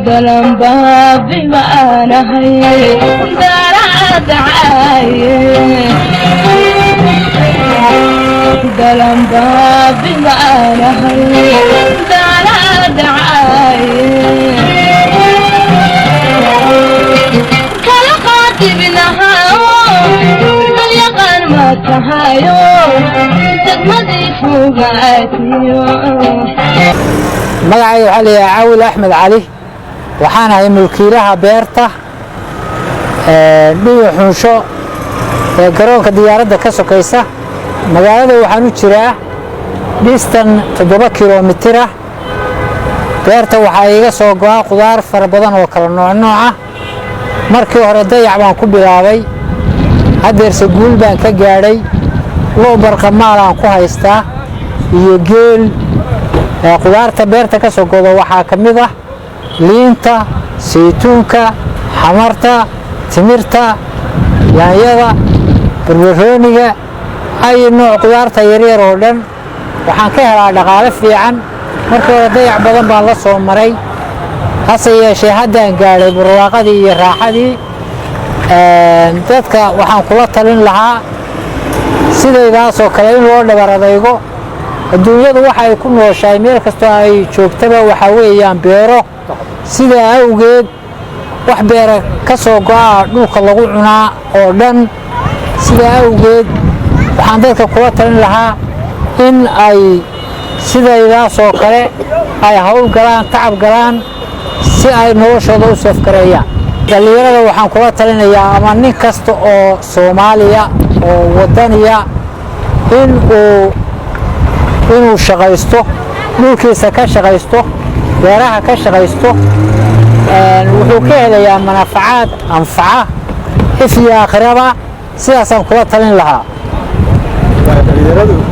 دلم بابي ما أنا هي دارات عاية دلم بابي ما أنا هي دارات عاية كلا قاتب نهاو اليقان ما تهايو تدمدي فوقاتيو magacayga waxaa la yidhaha Caawil Axmed Cali waxaan ahay mulkiilaha beerta dhiga xunsho ee garoonka diyaaradda ka sokaysa magaalada waxaan u jiraa dhistan 7 kiiloomitir ah beerta waxaa iga soo go'aa qudaar fara badan oo kala nooc ah markii hore dayac baan ku bilaabay hadeerse guul baan ka gaadhay loo barqamaal aan ku haystaa iyo geel qudaarta beerta ka soo go'do waxaa ka mid ah liinta saytuunka xamarta timirta yaanyada barbarooniga ay nooc qudaarta yaryar oo dhan waxaan ka helaa dhaqaale fiican markii hore dayac badan baan la soo maray hase yeeshee haddaan gaadhay barwaaqadii iyo raaxadii dadka waxaan kula talin lahaa sidaydaasoo kale in loo dhabar adaygo adduunyadu waxa ay ku nooshahay meel kastoo ay joogtaba waxaa weeyaan beero sidaa awgeed wax beera ka soo go'a dhulka lagu cunaa oo dhan sidaa awgeed waxaan dadka kula talin lahaa in ay sidaydaasoo kale ay hawl galaan tacab galaan si ay noloshooda u safgareeyaan dhalinyarada waxaan kula talinayaa ama nin kasta oo Soomaaliya oo wadaniya inuu shaqaysto dhulkiisa ka shaqaysto beeraha ka shaqaysto wuxuu ka helayaa manfacaad anfaca if iyo aakhiraba sidaasaan kula talin lahaa